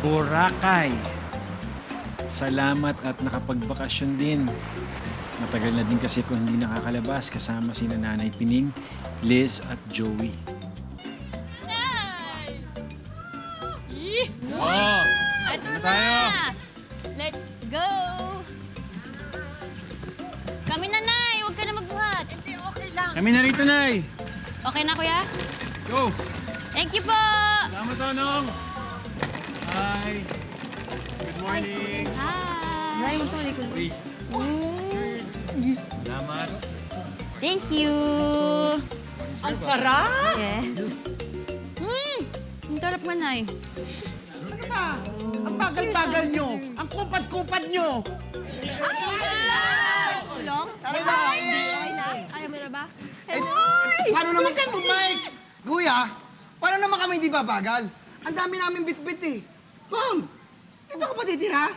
Boracay. Salamat at nakapagbakasyon din. Matagal na din kasi kung hindi nakakalabas kasama sina Nanay Pining, Liz at Joey. Oh, Ito ano na! tayo? Let's go! Kami na, Nay! Huwag ka na magbuhat. Hindi, okay lang. Kami na rito, Nay! Okay na, Kuya? Let's go! Thank you po! Salamat, Tonong! Hi! Good morning! Hi! Uy, salamat! Thank you! Ang sarap! Yes. Ang sarap nga, Nay. Ano ba? Ang bagal-bagal nyo. Ang kupad-kupad nyo. Tulong? Tara na. Kaya mo na ba? Paano naman Mike? Kuya, paano naman kami hindi babagal? Ang dami namin bit-bit eh. Ma'am, dito ka pa titira?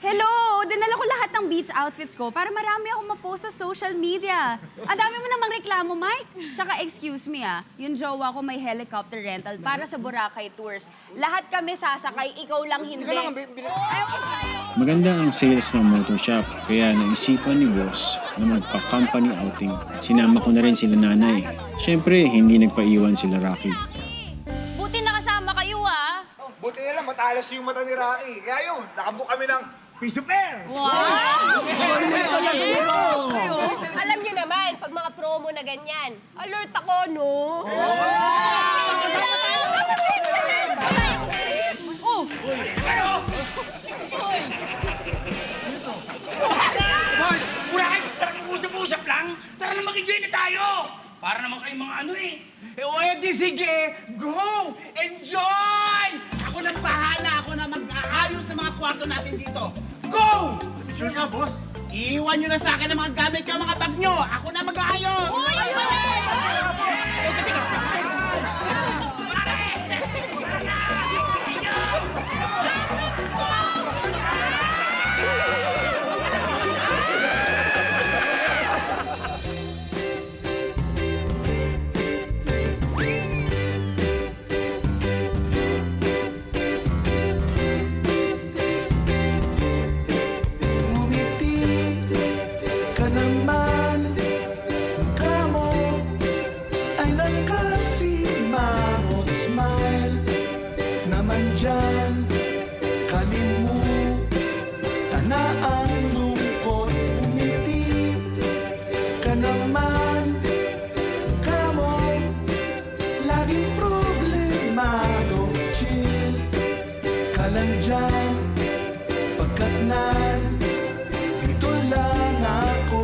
Hello! Dinala ko lahat ng beach outfits ko para marami akong ma-post sa social media. Ang dami mo namang reklamo, Mike. Tsaka excuse me yung jowa ko may helicopter rental para sa Boracay Tours. Lahat kami sasakay, ikaw lang hindi. Maganda ang sales ng motor shop, kaya naisipan ni boss na magpa-company outing. Sinama ko na rin sila nanay. Siyempre, hindi nagpaiwan sila Rocky. Buti nakasama kayo, ah! Buti na lang, matalas yung mata ni Rocky. Kaya yun, nakabook kami ng piece of air. Wow! Alam nyo naman, pag mga promo na ganyan, alert ako, no? Mark, Boracay, tara mag-usap-usap lang. Tara na mag-enjoy na tayo. Para naman kayong mga ano eh. O edi sige, go! Enjoy! Ako nang bahala. Ako na mag-aayos sa mga kwarto natin dito. Go! Sure nga, boss. Iiwan nyo na sa akin ang mga gamit nyo, mga bag nyo. Ako na mag-aayos. Teka, teka. Ngumiti ka naman, mukha mo ay nakasimangot smile naman dyan, kalimutan na ang lungkot. Ngumiti ka naman, mukha mo laging problemado. Chill ka lang dyan, pagkat nandito lang ako.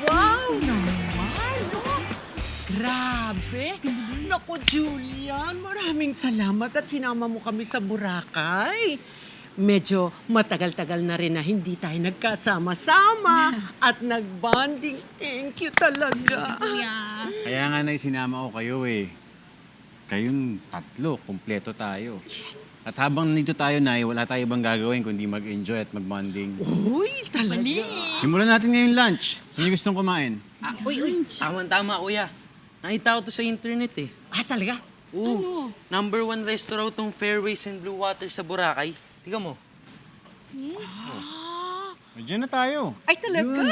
Wow naman, no? Grabe. Naku, Julian, maraming salamat at sinama mo kami sa Boracay. Medyo matagal-tagal na rin na hindi tayo nagkasama-sama at nagbonding. Thank you talaga. Kuya. Kaya nga na sinama ko kayo eh. Kayong tatlo, kumpleto tayo. At habang nandito tayo, Nay, wala tayo ibang gagawin kundi mag-enjoy at mag-bonding. Uy, talaga. Simulan natin ngayon lunch. Saan niyo gustong kumain? Uy, tama-tama, kuya. Nakita ko to sa internet eh. Talaga? Oo. #1 restaurant tong Fairways and Blue Water sa Boracay. Tiga mo. Diyan na tayo. Ay, talaga?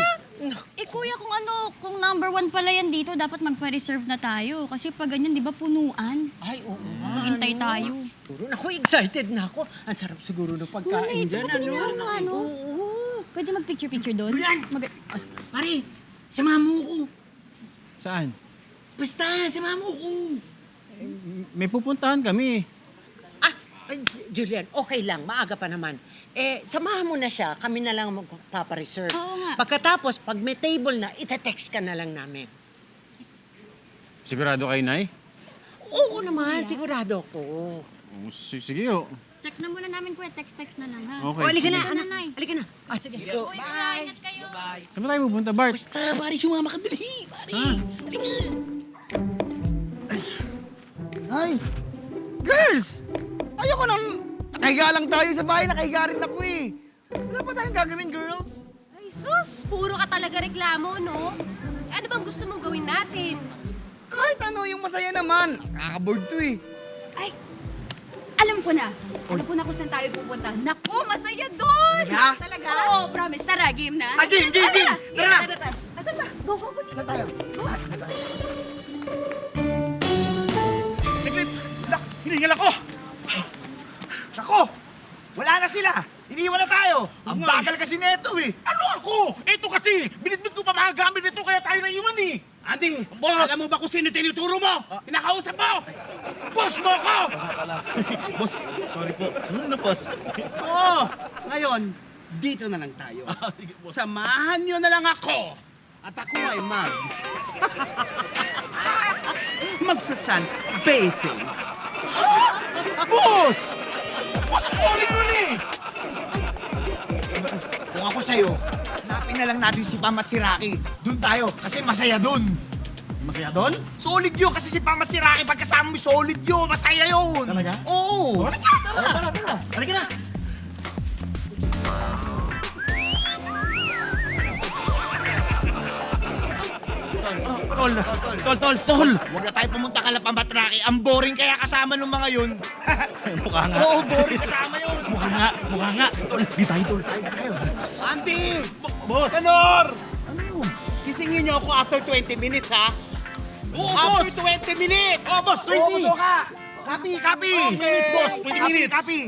Eh, Kuya, kung #1 pala yan dito, dapat magpa-reserve na tayo. Kasi pag ganyan, di ba, punuan? Ay, oo. Hintay tayo. Puro, naku, excited na ako. Ang sarap siguro ng pagkain dyan, tingnan mo nga, no? Oo. Pwede mag-picture-picture doon? Pare, samahan mo ko. Saan? Basta, samahan mo ko. May pupuntahan kami. Julian, okay lang. Maaga pa naman. Samahan mo na siya. Kami na lang magpapareserve. Oo nga. Pagkatapos, pag may table na, itetext ka na lang namin. Sigurado kayo, Nay? Oo naman, sigurado ko. Sige, oh. Check na muna namin, kuya. Text na lang, ha? Okay, Halika sige. na, Sige na, Nay. Halika na. Sige. Uy, kuya, ingat kayo. Saan ba tayo pupunta, Bart? Pare, sumama ka dali. Pare, halika. Ay! Girls! Ayoko nang... Nakahiga lang tayo sa bahay, nakahiga rin ako eh. Wala pa tayong gagawin, girls? Ay, sus! Puro ka talaga reklamo, no? Ano bang gusto mong gawin natin? Kahit ano, yung masaya naman. Nakaka-board to eh. Ay, alam ko na. Alam ko na kung saan tayo pupunta. Naku, masaya doon! Talaga? Talaga? Oo, promise. Tara, game na. Ah, game! Tara! Tara! Asan ba? Go. Saan tayo? Saglit! Hiningal ako! Nako! Wala na sila! Iniwan na tayo! Ang bagal kasi neto eh! Ano ako? Ito kasi, binitbit ko pa mga gamit nito kaya tayo naiwan eh. Andy, boss! Alam mo ba kung sino tinuturo mo? Kinakausap mo? Boss mo ako! Boss, sorry po. Sorry na, boss. Oo, ngayon, dito na lang tayo. Samahan nyo na lang ako. At ako ay magsasan bathing. Boss! Boss, ang uling nun eh! Kung ako sa'yo, hanapin na lang natin si Pam at si Rocky. Doon tayo, kasi masaya doon. Masaya doon? Solid yun kasi si Pam at si Rocky pagkasama mo solid yun. Masaya yun. Talaga? Oo. Tara! Halika na! Tol! Huwag na tayo pumunta kala Pam at Rocky. Ang boring kaya kasama ng mga yun. Mukha nga. Oo, boring kasama yun. Mukha nga. Tol, di tayo. Andy! Boss! Tenor! Ano? Kisingin niyo ako after 20 minutes, ha? Oo, after 20 minutes! Oo, boss, 20! Oo, ka! Copy! 20 minutes, boss! 20 minutes! Copy!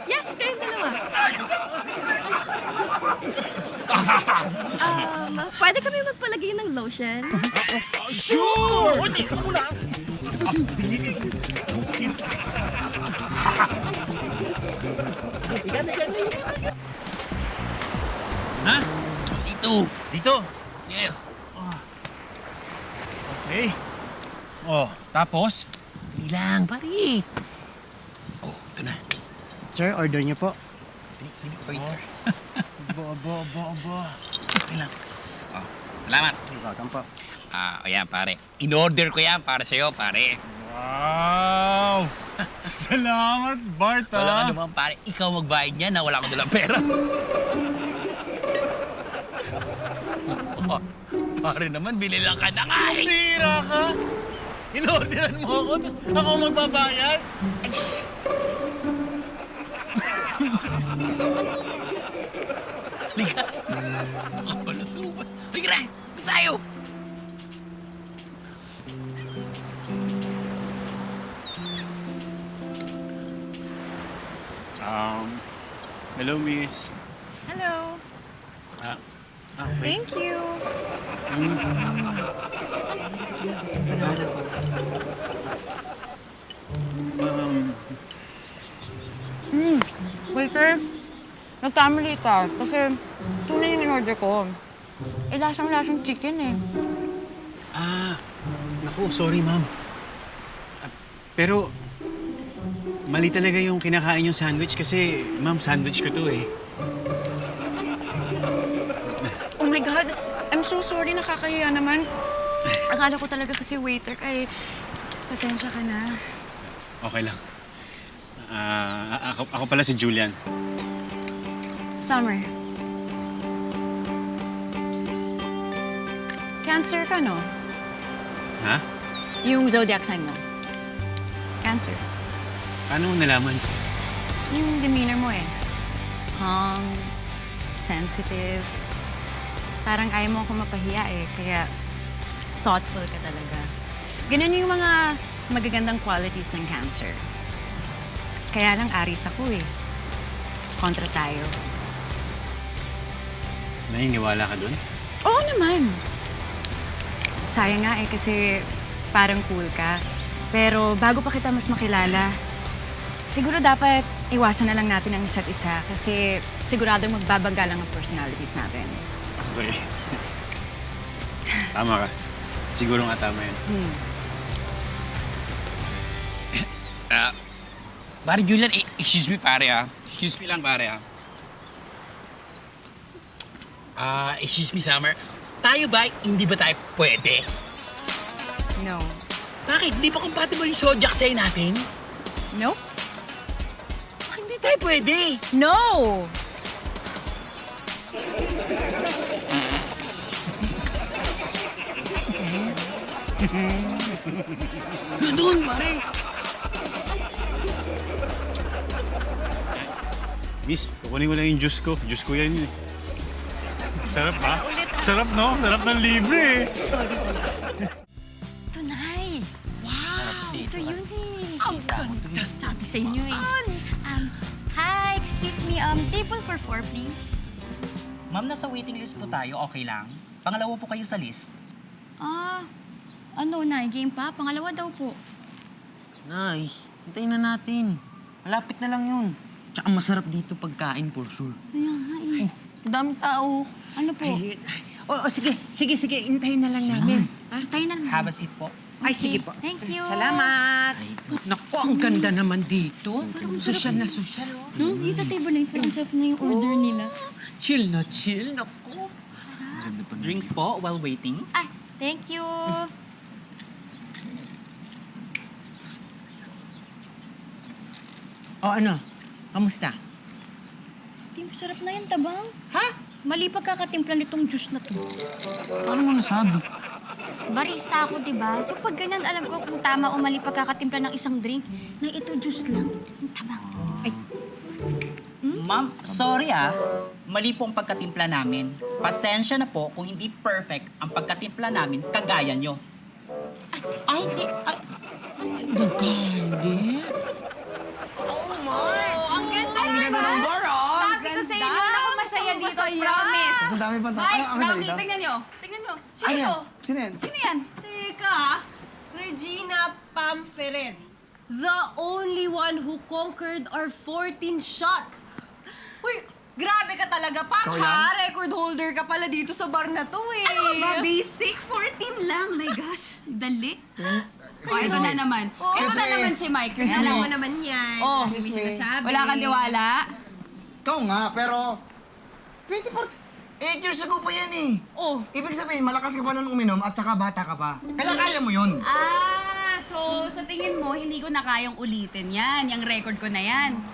Yes, kayong dalawa. Pwede kami magpalagay ng lotion? Sure! Hindi ka muna! Ha? Dito! Yes! Okay. Oh, tapos? Bilang, pare! Oh, ito na. Sir, order niyo po. Waiter. Aba. Okay lang. Oh, salamat. Welcome po. Ayan, pare. In-order ko yan para sa'yo, pare. Wow! Salamat, Bart, Wala ka naman, pare. Ikaw magbayad niya na wala akong dalang pera. Oh, pare naman, binilang ka na nga eh. Tira ka! In-orderan mo ako, tapos ako magbabayad? Liga. Ako pala subas. Liga na! Gusto tayo! Hello, miss. Hello. Okay. Thank you. Waiter, nagkamali ka kasi tuna yung in-order ko. Lasang-lasang chicken eh. Naku, sorry, ma'am. Pero, mali talaga yung kinakain yung sandwich kasi, ma'am, sandwich ko to eh. Oh my God, I'm so sorry, nakakahiya naman. Akala ko talaga kasi waiter ka eh. Pasensya ka na. Okay lang. Ako pala si Julian. Summer. Cancer ka, no? Ha? Yung zodiac sign mo. Cancer. Paano mo nalaman? Yung demeanor mo eh. Calm, sensitive. Parang ayaw mo ako mapahiya eh, kaya thoughtful ka talaga. Ganun yung mga magagandang qualities ng Cancer. Kaya lang Aries ako eh. Kontra tayo. Naniniwala ka dun? Oo naman. Sayang nga eh kasi parang cool ka. Pero bago pa kita mas makilala, siguro dapat iwasan na lang natin ang isa't isa kasi siguradong magbabangga lang ang personalities natin. Okay. Tama ka. Siguro nga tama yan. Pare Julian, excuse me pare Excuse me lang pare excuse me Summer. Tayo ba, hindi ba tayo pwede? No. Bakit? Hindi pa compatible yung Zodiac sign natin? No? Hindi tayo pwede. No! Doon, pare. Miss, kukunin ko lang yung juice ko. Juice ko yan eh. Sarap ha? Sarap no? Sarap ng libre eh. Ito, Nay. Wow! Ito yun eh. Ang ganda. Sabi sa inyo eh. Hi, excuse me. Table for 4, please. Ma'am, nasa waiting list po tayo. Okay lang? Pangalawa po kayo sa list. Ano, Nay? Game pa? Pangalawa daw po. Nay, hintayin na natin. Malapit na lang yun. Tsaka masarap dito pagkain, for sure. Kaya nga eh. Ang daming tao. Ano po? Sige. Intayin na lang namin. Tayo na lang. Have a seat po. Ay, sige po. Thank you. Salamat. Naku, ang ganda naman dito. Sosyal na sosyal, oh. No? Yung sa table na yun, parang sarap na yung order nila. Chill na chill. Naku. Drinks po while waiting. Ah, thank you. O ano? Kamusta? Di masarap na yan, tabang. Ha? Mali pagkakatimpla nitong juice na to. Paano mo nasabi? Barista ako, di ba? So pag ganyan, alam ko kung tama o mali pagkakatimpla ng isang drink, na ito juice lang. Ang tabang. Ma'am, sorry Mali po ang pagkatimpla namin. Pasensya na po kung hindi perfect ang pagkatimpla namin kagaya nyo. Ay, hindi. Ay, ang ganda naman. Sabi ko sa inyo, na ako masaya dito, promise. Ang dami pa tayo. Mike, Rocky, tingnan nyo. Tingnan nyo. Sino? Sino yan? Sino yan? Teka, Regina Pam Ferrer. The only one who conquered our 14 shots. Uy, grabe ka talaga, Pam, Ikaw ha? Record holder ka pala dito sa bar na to, eh. Ano ba, basic? 14 lang. My gosh, dali. Ito na naman. Ito na naman si Mike. Alam mo naman yan. Oh, May sinasabi. wala kang tiwala? Ikaw nga, pero... 8 years ago pa yan eh. Oh. Ibig sabihin, malakas ka pa nun uminom at saka bata ka pa. Kaya mo yun. So sa tingin mo, hindi ko na kayang ulitin yan. Yung record ko na yan.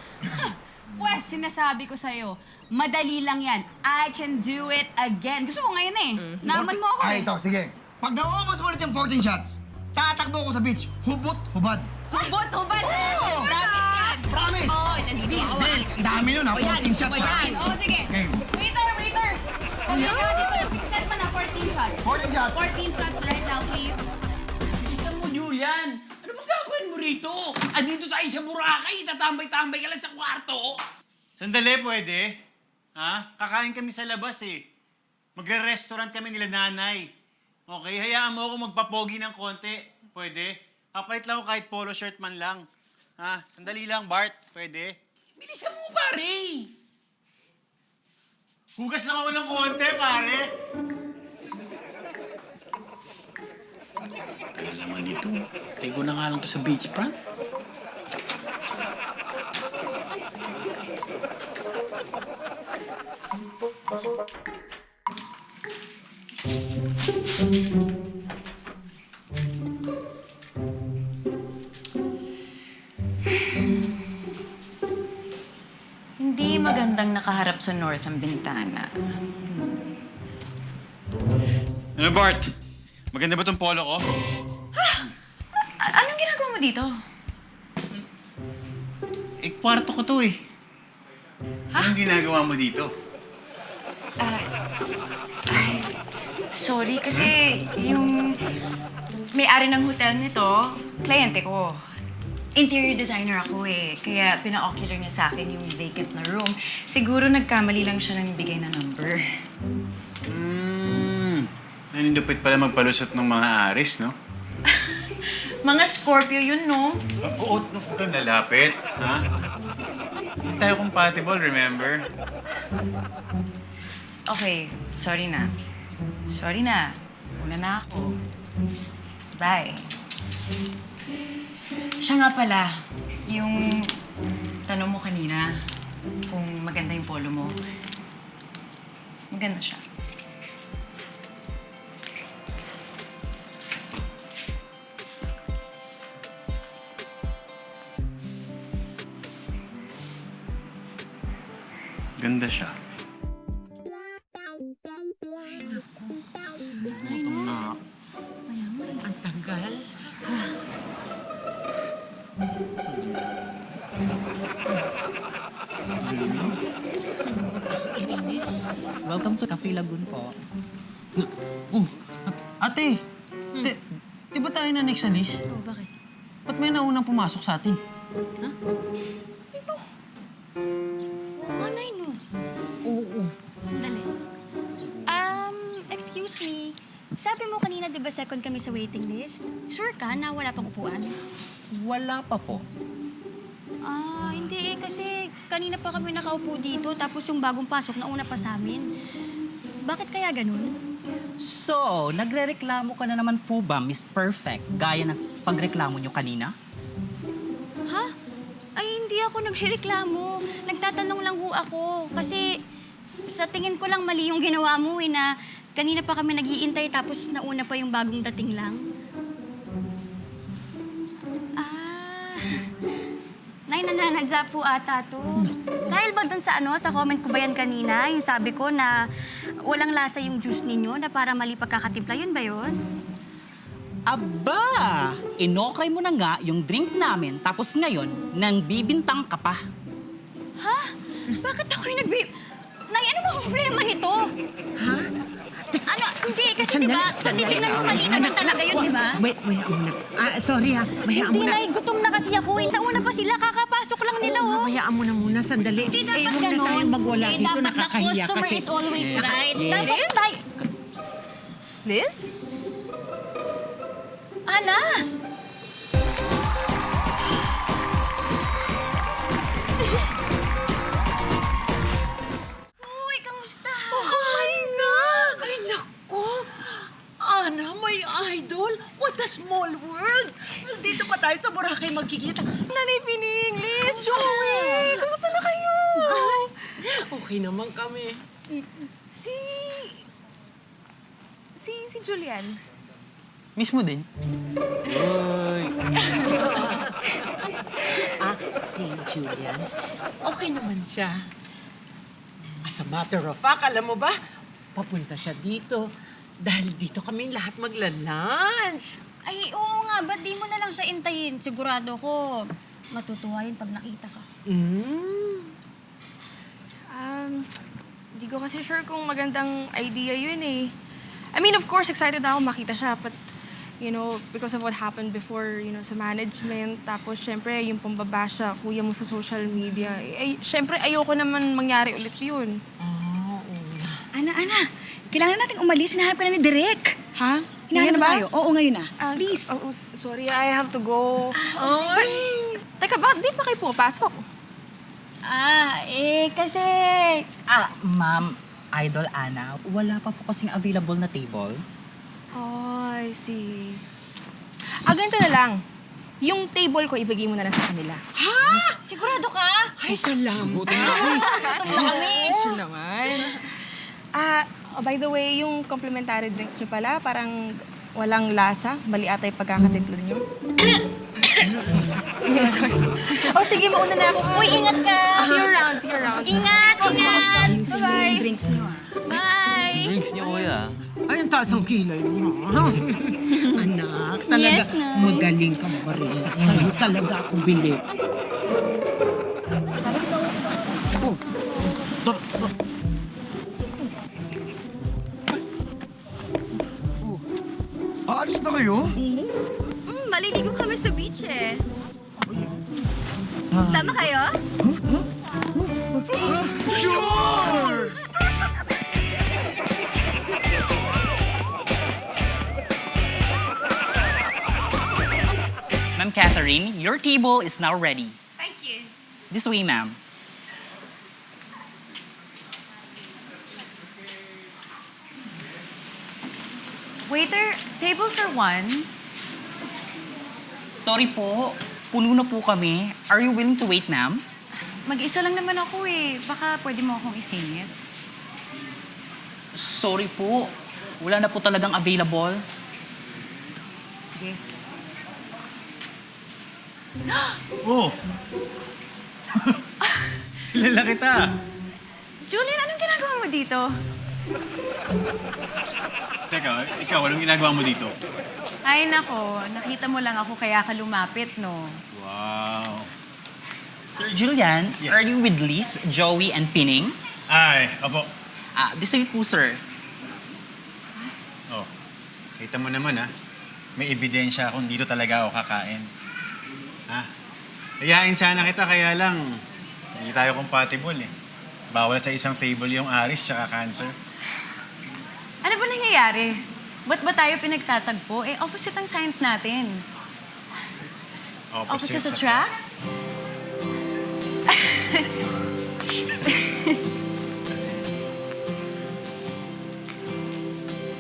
Pwes, sinasabi ko sa'yo, madali lang yan. I can do it again. Gusto mo ngayon eh. Naman mo ako eh. Ito, sige. Pag naubos mo ulit yung 14 shots, tatakbo ko sa beach. Hubot, hubad. Hubot! Promise yan! Promise! Oo, nandito. Deal! Ang dami nun ha, 14 shots ha. Oo, sige. Game. Waiter! Pag ka dito, set mo na 14 shots. 14 shots. 14 shots right now, please. Bilisan mo, Julian. Ano ba gagawin mo rito? Andito tayo sa Boracay. Tatambay-tambay ka lang sa kwarto. Sandali, pwede? Ha? Kakain kami sa labas eh. Magre-restaurant kami nila nanay. Okay, hayaan mo ako magpapogi ng konti. Pwede? Kapalit lang ako kahit polo shirt man lang. Ha? Sandali lang, Bart. Pwede? Bilisan mo, pare. Hugas lang ako ng konti, pare. Kaya naman ito. Tayo ko na nga lang to sa beach front. Hindi magandang nakaharap sa north ang bintana. Ano, Bart? Maganda ba tong polo ko? Anong ginagawa mo dito? Kwarto ko to eh. Anong ginagawa mo dito? Sorry, kasi yung may-ari ng hotel nito, kliyente ko. Interior designer ako eh, kaya pina-ocular niya sa akin yung vacant na room. Siguro nagkamali lang siya ng bigay na number. Nanindupit pala magpalusot ng mga aris, no? Mga Scorpio yun, no? Oo, huwag kang lalapit, ha? Hindi tayo compatible, remember? Okay, sorry na. Sorry na. Una na ako. Bye. Siya nga pala, yung tanong mo kanina, kung maganda yung polo mo. Maganda siya. Ganda siya. Ang tagal. Welcome to Cafe Lagoon po. Oh, ate! Di ba tayo na next sa list? Oh, bakit? Ba't may naunang pumasok sa atin? Oo, Nay, no. Oo. Sandali. Excuse me. Sabi mo kanina, di ba second kami sa waiting list? Sure ka na wala pang upuan? Wala pa po. Hindi eh. Kasi kanina pa kami nakaupo dito, tapos yung bagong pasok nauna pa sa amin. Bakit kaya ganun? So, nagrereklamo ka na naman po ba, Miss Perfect, gaya ng pagreklamo nyo kanina? Ha? Ay, hindi ako nagrereklamo. Nagtatanong lang ho ako. Kasi sa tingin ko lang mali yung ginawa mo eh, na kanina pa kami nag-iintay tapos nauna pa yung bagong dating lang. Nay, nananadya po ata to. Dahil ba dun sa sa comment ko ba yan kanina? Yung sabi ko na walang lasa yung juice ninyo na para mali pagkakatimpla. Yun ba yun? Aba! Inokray mo na nga yung drink namin, tapos ngayon, nang bibintang ka pa. Ha? Bakit ako yung Nay, ano ba problema nito? Ha? Ano? Hindi, kasi diba, kung titignan mo mali naman talaga yun, diba? Wait, mo na. Sorry ha. Mayaan Hindi, mo na. Nay, gutom na kasi ako. Nauna pa sila, kakapasok lang nila, oh. Hayaan mo na muna, sandali. Hindi dapat huwag na ganun. tayong magwala Hindi, dito, dapat na nakakahiya customer kasi. is always right. Yes. Dapat yun tayo. Liz? Ana! Uy, kamusta? Ana! Ay, naku! Ana, my idol! What a small world! Dito pa tayo sa Boracay magkikita. Nanay Pining, Liz, Joey! Kamusta na kayo? Okay naman kami. Si Julian. Mismo din. Si Julian, okay naman siya. As a matter of fact, alam mo ba, papunta siya dito dahil dito kami lahat magla-lunch. Ay, oo nga. Ba't di mo na lang siya intayin? Sigurado ko, matutuwa yun pag nakita ka. Di ko kasi sure kung magandang idea yun eh. I mean, of course, excited ako makita siya, but because of what happened before, sa management, tapos syempre yung pambabash sa kuya mo sa social media, syempre ayoko naman mangyari ulit yun. Ana, kailangan natin umalis. Hinahanap ka na ni Direk. Ha? Hinahanap Ngayon na ba? tayo. Oo, ngayon na. Please. Sorry, I have to go. Teka, bakit di pa kayo pumapasok? Kasi... Ma'am, Idol Ana, wala pa po kasing available na table. Oh, I see. Ganito na lang. Yung table ko, ibigay mo na lang sa kanila. Ha? Sigurado ka? Ay, salamat. Gutom na kami. Siya naman. By the way, yung complimentary drinks nyo pala, parang walang lasa. Mali ata yung pagkakatimpla nyo. Sorry. Sige, mauna na ako. Uy, ingat ka. See you around, see you around. Ingat! Bye-bye. Drinks niyo, Bye! Drinks niyo, kuya. Ay, ang taas ang kilay mo, ha? Anak, talaga, Yes, Nay. magaling ka barista. Sa'yo talaga ako bili. Aalis na kayo? Maliligo kami sa beach eh. Sama kayo? Sure! Catherine, your table is now ready. Thank you. This way, ma'am. Waiter, table for one. Sorry po, puno na po kami. Are you willing to wait, ma'am? Mag-isa lang naman ako eh. Baka pwede mo akong isingit. Sorry po, wala na po talagang available. Sige. Oh! Kilala kita. Julian, anong ginagawa mo dito? Teka, ikaw, anong ginagawa mo dito? Ay nako, nakita mo lang ako kaya ka lumapit, no? Wow. Sir Julian, Yes. are you with Liz, Joey, and Pining? Ay, opo. This way po, sir. Oh, kita mo naman ha. May ebidensya kung dito talaga ako kakain. Ha? Kayain sana kita, kaya lang hindi tayo compatible eh. Bawal sa isang table yung Aris tsaka Cancer. Ano ba nangyayari? Ba't ba tayo pinagtatagpo? Eh, opposite ang science natin. Opposite attract?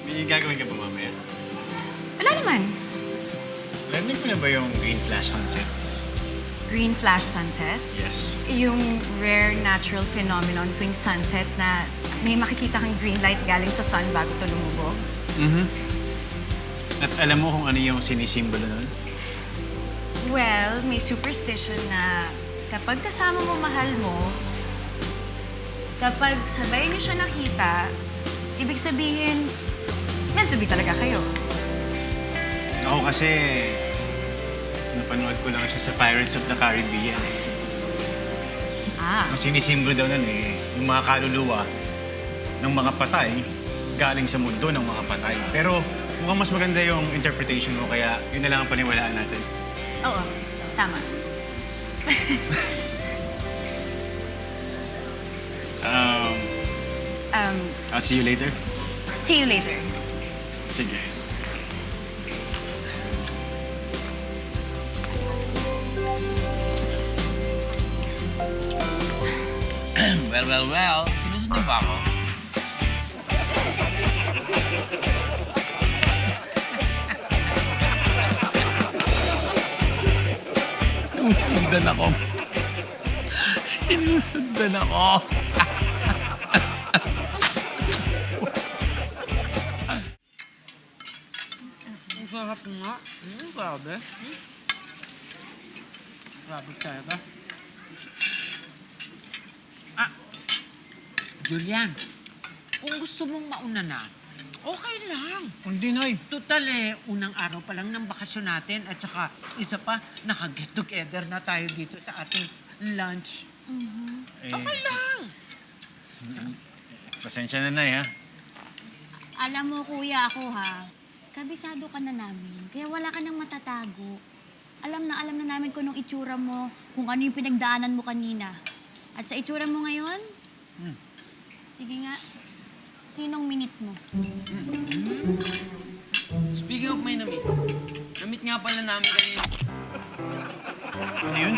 May gagawin ka ba mamaya? Wala naman. Narinig mo na ba yung green flash sunset? Green flash sunset? Yes. Yung rare natural phenomenon tuwing sunset na may makikita kang green light galing sa sun bago ito lumubog. Mhm. At alam mo kung ano yung sinisimbolo nun? Well, may superstition na kapag kasama mo mahal mo, kapag sabay niyo siya nakita, ibig sabihin, meant to be talaga kayo. Ako kasi, napanood ko lang siya sa Pirates of the Caribbean. Ah. Ang sinisimbolo daw nun eh, yung mga kaluluwa ng mga patay galing sa mundo ng mga patay. Pero mukhang mas maganda yung interpretation mo, kaya yun na lang ang paniwalaan natin. Oo, tama. I'll see you later. See you later. Sige. Well. Sinusunod ba ako? Sinusundan ako. Sinusundan ako. Ang sarap nga. Grabe. Grabe talaga. Julian, kung gusto mong mauna na, okay lang. Hindi, Nay. Total unang araw pa lang ng bakasyon natin at saka isa pa, naka-get together na tayo dito sa ating lunch. Okay lang. Pasensya na, Nay, ha? Alam mo, kuya, ako ha, kabisado ka na namin, kaya wala ka nang matatago. Alam na namin kung anong itsura mo, kung ano yung pinagdaanan mo kanina. At sa itsura mo ngayon, sige nga, sinong minute mo? Speaking of may namit, namit nga pala namin kanina. Ano yun?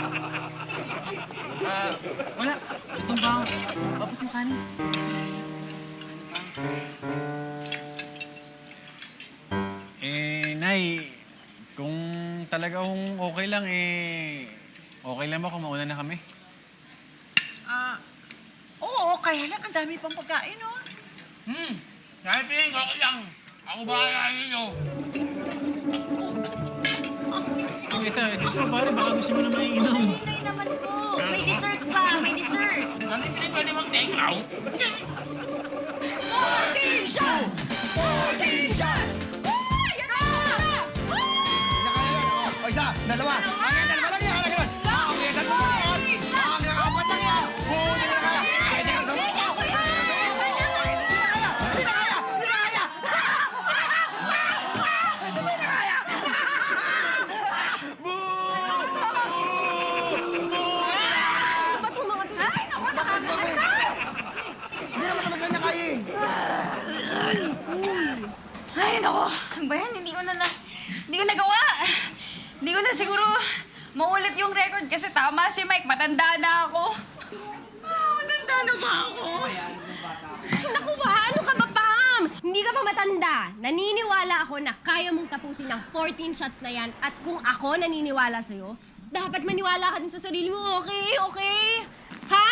Wala. Itong ba? Babot yung kanin. Nay, kung talaga okay lang, okay lang ba kung mauna na kami? Oo, kaya lang ang dami pang pagkain, oh. Kahit Pining, okay lang. Ako bahala ninyo. Ito, pare, baka gusto mo na maiinom. Hinay naman po. May dessert pa, may dessert. Kami Pining, pwede mag-take out? O isa, dalawa. Hanggang dalawa lang yan, hanggang dalawa. Hanggang tatlo lang yan. Hanggang apat lang yan. Hindi na kaya. Hindi na sa muko. Hindi na kaya. Hindi na kaya. Hindi na kaya. Hindi na kaya. Ba't mga... Ay, naku, nakakalasar! Hindi naman talaga niya kaya eh. Ay, naku. Ano ba yan? Hindi ko nagawa. Hindi ko na siguro Lord, kasi tama si Mike, matanda na ako. Matanda na ba ako? Naku ba? Ano ka ba, Pam? Hindi ka pa matanda. Naniniwala ako na kaya mong tapusin ang 14 shots na yan. At kung ako naniniwala sa'yo, dapat maniwala ka din sa sarili mo, okay? Okay? Ha?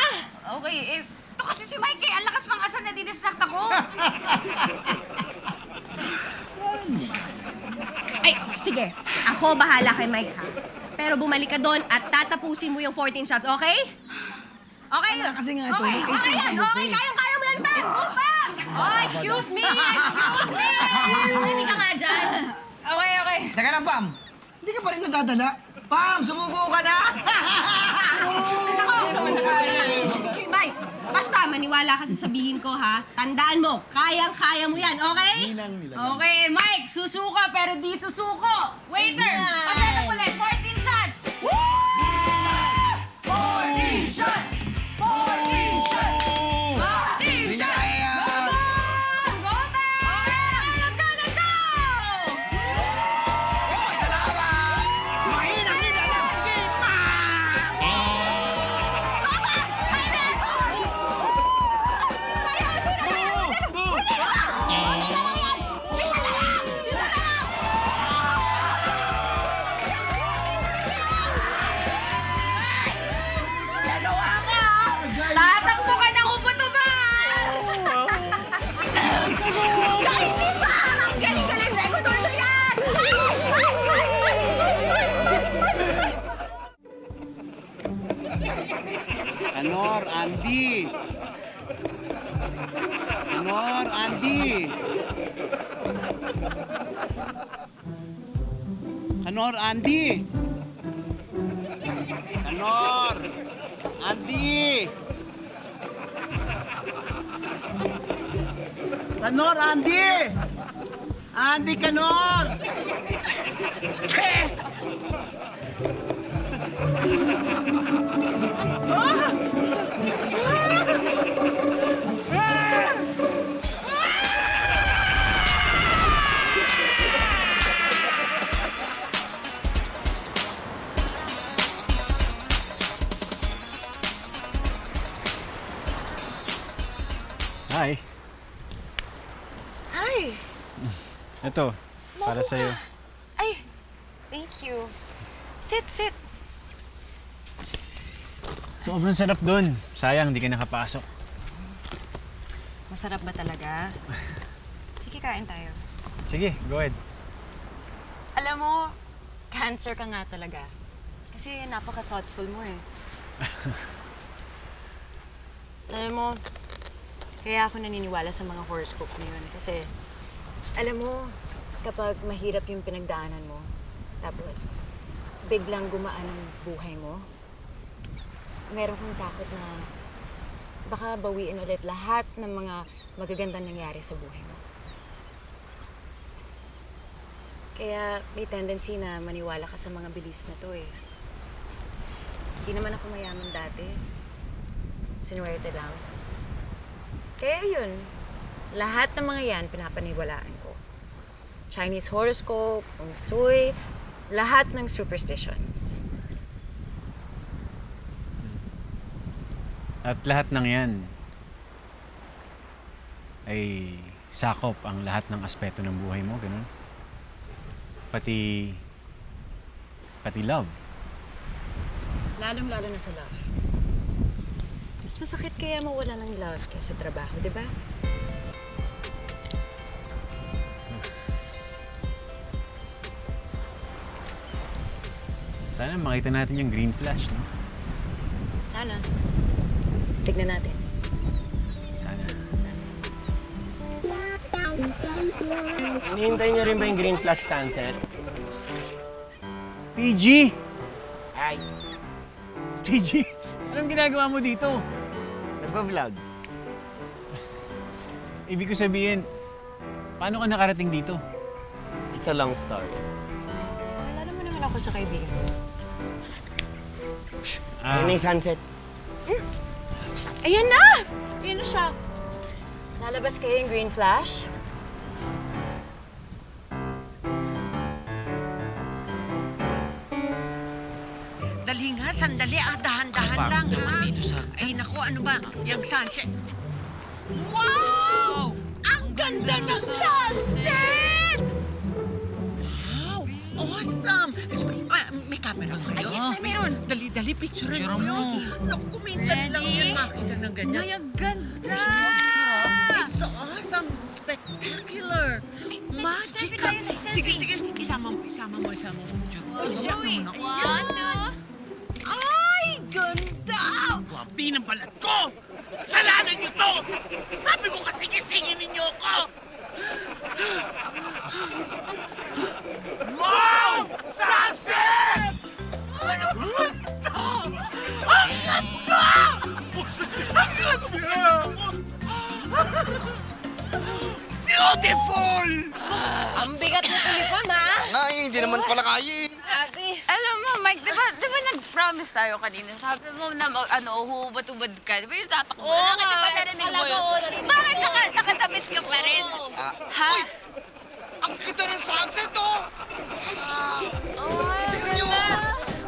Okay, ito kasi si Mike ang lakas pang asal na didistract ako. Ay, sige. Ako bahala kay Mike, ha? Pero bumalik ka doon at tatapusin mo yung 14 shots, okay? Okay? Kasi nga ito, Okay, yung 18 okay yan. sinuot Okay, eh. kayang-kaya mo yan, Pam! Go, Pam! Oh, excuse me! Excuse me! Hindi ka nga dyan. Okay, okay. Teka lang, Pam. Hindi ka pa rin nadadala. Pam, sumuko ka na! Okay, Mike. Basta, maniwala ka sa sabihin ko, ha? Tandaan mo, kayang-kaya mo yan, okay? Okay, Mike, susuko pero di susuko. Waiter, pasaya ulit, 14 shots! 14 shots! 14 shots! 14 shots! Go, Pam! Okay, let's go, let's go! Nagawa ko, ha? Tatakbo ka ng uputuban! Galing ni Pam! Ang galing-galing! Regodor na yan! Kanor, Andy! Kanor, Andy! Kanor, Andy! Kanor! Andy! Kanor, Andy! Andy, Kanor! Hi. Hi! Ito, para sa'yo. Ay, thank you. Sit, sit. Sobrang sarap doon. Sayang, hindi ka nakapasok. Masarap ba talaga? Sige, kain tayo. Sige, go ahead. Alam mo, cancer ka nga talaga. Kasi napaka-thoughtful mo eh. Alam mo, kaya ako naniniwala sa mga horoscope na yun. Kasi, alam mo, kapag mahirap yung pinagdaanan mo, tapos biglang gumaan ang buhay mo, meron kang takot na baka bawiin ulit lahat ng mga magagandang nangyari sa buhay mo. Kaya may tendency na maniwala ka sa mga beliefs na to eh. Hindi naman ako mayaman dati. Sinuwerte lang. Kaya yun, lahat ng mga yan pinapaniwalaan ko. Chinese horoscope, feng shui, lahat ng superstitions. At lahat ng yan ay sakop ang lahat ng aspeto ng buhay mo, ganun? Pati love. Lalong-lalo na sa love. Mas masakit kaya mawala ng love kaysa trabaho, di ba? Sana makita natin yung green flash, no? Sana. Tignan natin. Sana. Hinihintay niyo rin ba yung green flash sunset? TG! Ay, TG! Anong ginagawa mo dito? nagpa-vlog. Ibig ko sabihin, paano ka nakarating dito? It's a long story. Alala mo naman ako sa kaibigan mo. Ayun na yung sunset. Ayan na! Ayan na siya. Lalabas kayo yung green flash? Dalhin nga, sandali. Dahan-dahan Parang lang, naman ha? dito sa... Ay, naku, ano ba? Yung sunset. Wow! Ang ganda ng sunset! Wow! Awesome! May camera ba kayo? Ay, yes, meron. Dali, picture Picture mo. mo. Naku, minsan lang Ready? yan makita ng ganyan. Ay, ang ganda! It's so awesome! Spectacular! selfie Magical! tayo, selfie. Sige, isama mo. Uy, 1, 2. Ay, ganda! Wabi ng balat ko! Kasalanan niyo to! Sabi ko kasi gisingin ninyo ako! Wow! Sunset! Ano ba ito? Ang ganda! Ang ganda! Beautiful! Ang bigat na tulipon, ha? Nga hindi naman pala kaya eh. Alam mo, Mike, di ba nag-promise tayo kanina? Sabi mo na hubad-hubad ka. Di ba yung tatakbo? Oo Bakit di ba nga, narinig mo talaga, yun? oo, narinig ko. Bakit nakatabit ka pa rin? Ha? Ang ganda ng sunset oh! Tingnan niyo!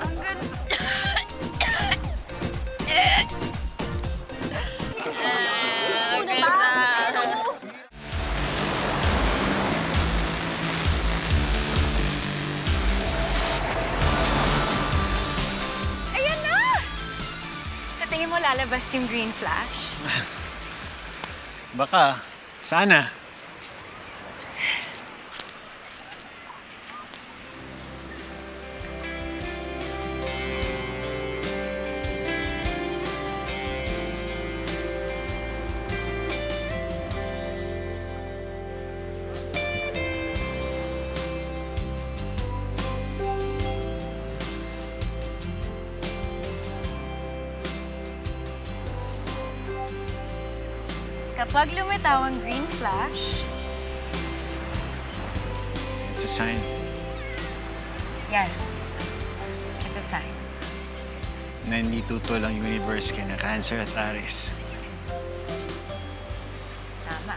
Ang ganda. Ang ganda. Ayan na! Sa tingin mo lalabas yung green flash? Baka. Sana. Kapag lumitaw ang green flash, It's a sign. yes, it's a sign. Na hindi tutol ang universe kay na Cancer at Aries. Tama.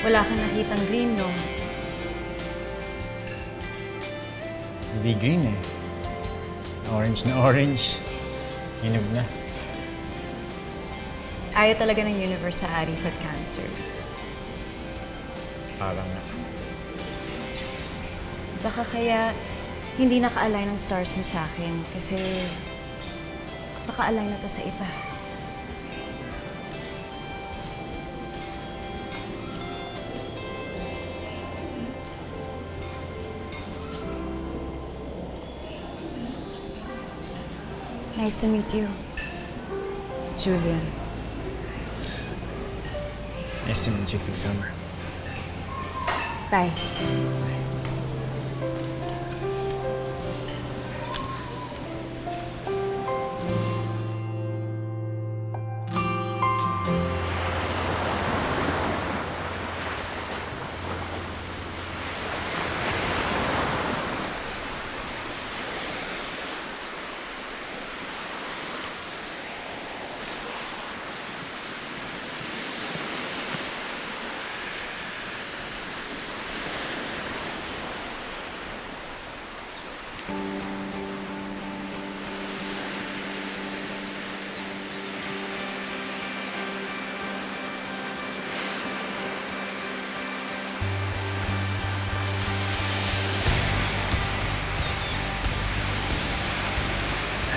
Wala kang nakitang green, no? Hindi green eh. Orange na orange. Hinog na. Ayaw talaga ng universe sa Aries at Cancer. Parang na. Baka kaya hindi naka-align ang stars mo sa akin kasi naka-align na to sa iba. Nice to meet you, Julian. Nice to meet you too, Summer. Bye.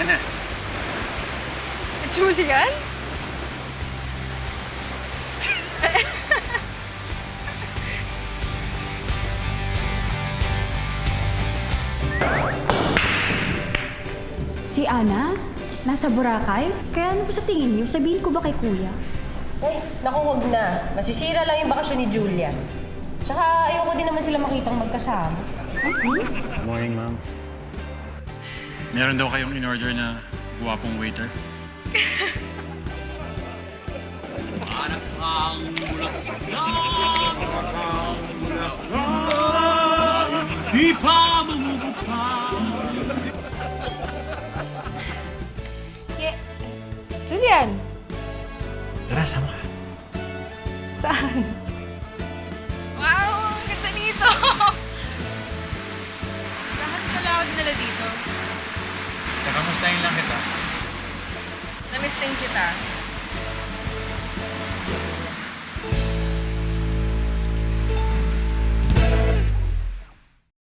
Ana. Julian? Si Ana? Nasa Boracay? Kaya ano po sa tingin niyo? Sabihin ko ba kay Kuya? Ay, naku, wag na. Masisira lang yung bakasyon ni Julia. Tsaka ayoko din naman sila makitang magkasama. Morning, ma'am. Meron daw kayong in-order na gwapong waiter. Para kang bulaklak, di pa bumubukay. Julian! Tara, sama. Saan? Wow! Ang ganda nito! Bakit pala ako dinala dito? Kakamustahin lang kita. Namiss din kita.